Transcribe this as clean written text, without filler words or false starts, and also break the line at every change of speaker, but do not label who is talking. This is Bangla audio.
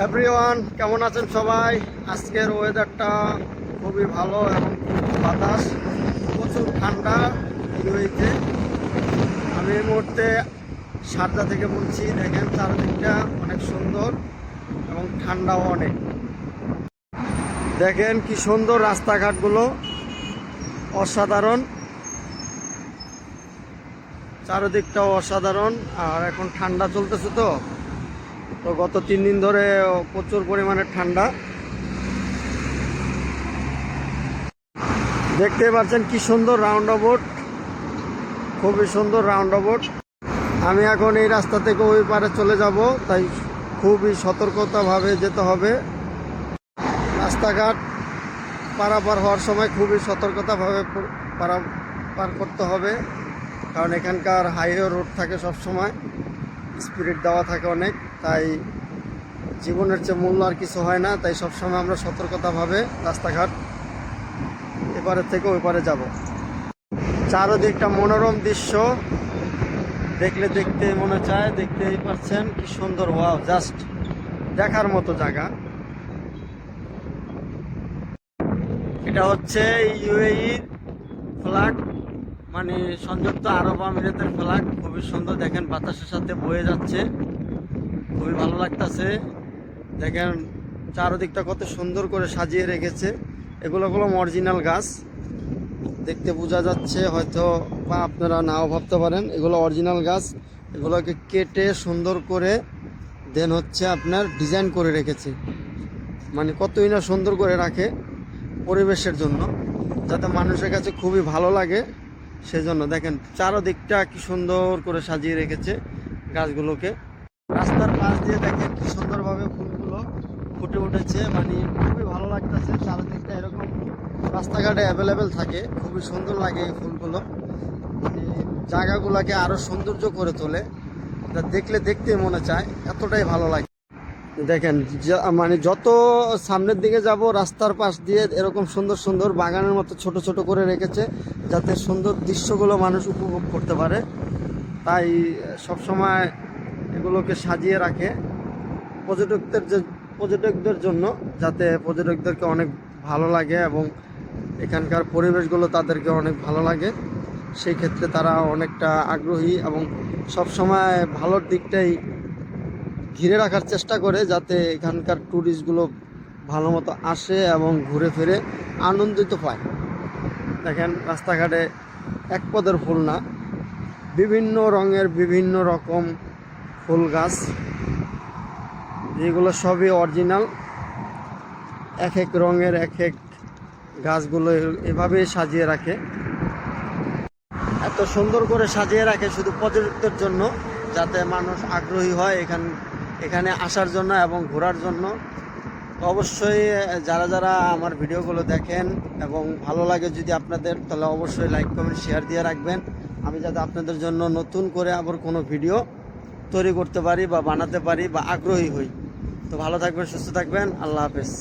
এভরিওয়ান, কেমন আছেন সবাই? আজকের ওয়েদারটা খুবই ভালো এবং বাতাস, প্রচুর ঠান্ডা হয়েছে। আমি এই মুহূর্তে শারজা থেকে বলছি। দেখেন চারদিকটা অনেক সুন্দর এবং ঠান্ডাও অনেক। দেখেন কি সুন্দর রাস্তাঘাটগুলো, অসাধারণ, চারদিকটাও অসাধারণ। আর এখন ঠান্ডা চলতেছে তো গত 3 দিন ধরে প্রচুর পরিমাণে ঠান্ডা। দেখতে পাচ্ছেন কি সুন্দর রাউন্ড অ্যাবাউট, খুবই সুন্দর রাউন্ড অ্যাবাউট। আমি এখন এই রাস্তা থেকে ওই পারে চলে যাব, তাই খুবই সতর্কতাভাবে যেতে হবে। রাস্তাঘাট পারাপার হওয়ার সময় খুবই সতর্কতাভাবে পার করতে হবে, কারণ এখানকার হাইওয়ে রোড থাকে সব সময়, স্পিড দেওয়া থাকে অনেক। তাই জীবনের চেয়ে মূল্য আর কিছু হয় না, তাই সবসময় আমরা সতর্কতাভাবে রাস্তাঘাট এপারে থেকে ওই পারে যাব। চারদিকটা মনোরম দৃশ্য, দেখলে দেখতে মনে চায়। দেখতেই পাচ্ছেন কি সুন্দর, ওয়াও, জাস্ট দেখার মতো জায়গা। এটা হচ্ছে ইউএই ফ্ল্যাগ, মানে সংযুক্ত আরব আমিরাতের ফ্ল্যাগ। খুবই সুন্দর, দেখেন বাতাসের সাথে বয়ে যাচ্ছে, খুবই ভালো লাগতেছে। দেখেন চারদিকটা কত সুন্দর করে সাজিয়ে রেখেছে। এগুলো হলো অরিজিনাল গাছ, দেখতে বোঝা যাচ্ছে হয়তো, বা আপনারা নাও ভাবতে পারেন এগুলো অরিজিনাল গাছ। এগুলোকে কেটে সুন্দর করে দেন হচ্ছে আপনার ডিজাইন করে রেখেছে, মানে কতই না সুন্দর করে রাখে পরিবেশের জন্য, যাতে মানুষের কাছে খুবই ভালো লাগে। সেজন্য দেখেন চারদিকটা কি সুন্দর করে সাজিয়ে রেখেছে গাছগুলোকে। রাস্তার পাশ দিয়ে দেখেন কি সুন্দরভাবে ফুলগুলো ফুটে উঠেছে, মানে খুবই ভালো লাগতেছে। চারদিকটা এরকম রাস্তাঘাটে অ্যাভেলেবেল থাকে, খুবই সুন্দর লাগে এই ফুলগুলো, মানে জায়গাগুলোকে আরও সৌন্দর্য করে তোলে। এটা দেখলে দেখতে মনে চায়, এতটাই ভালো লাগে। দেখেন মানে যত সামনের দিকে যাব রাস্তার পাশ দিয়ে এরকম সুন্দর সুন্দর বাগানের মতো ছোট ছোট করে রেখেছে, যাতে সুন্দর দৃশ্যগুলো মানুষ উপভোগ করতে পারে। তাই সবসময় এগুলোকে সাজিয়ে রাখে পর্যটকদের জন্য, যাতে পর্যটকদেরকে অনেক ভালো লাগে এবং এখানকার পরিবেশগুলো তাদেরকে অনেক ভালো লাগে। সেই ক্ষেত্রে তারা অনেকটা আগ্রহী এবং সবসময় ভালোর দিকটাই ঘিরে রাখার চেষ্টা করে, যাতে এখানকার ট্যুরিস্টগুলো ভালো মতো আসে এবং ঘুরে ফিরে আনন্দিত পায়। দেখেন রাস্তাঘাটে এক পদের ফুল না, বিভিন্ন রঙের বিভিন্ন রকম ফুল গাছ, যেগুলো সবই অরিজিনাল। এক এক রঙের এক এক গাছগুলো এভাবেই সাজিয়ে রাখে, এত সুন্দর করে সাজিয়ে রাখে শুধু পর্যটকদের জন্য, যাতে মানুষ আগ্রহী হয় এখানে আসার জন্য এবং ঘোরার জন্য। অবশ্যই যারা যারা আমার ভিডিওগুলো দেখেন এবং ভালো লাগে যদি আপনাদের, তাহলে অবশ্যই লাইক কমেন্ট শেয়ার দিয়ে রাখবেন, আমি যাতে আপনাদের জন্য নতুন করে আবার কোনো ভিডিও তৈরি করতে পারি বা বানাতে পারি বা আগ্রহী হই। তো ভালো থাকবেন, সুস্থ থাকবেন, আল্লাহ হাফেজ।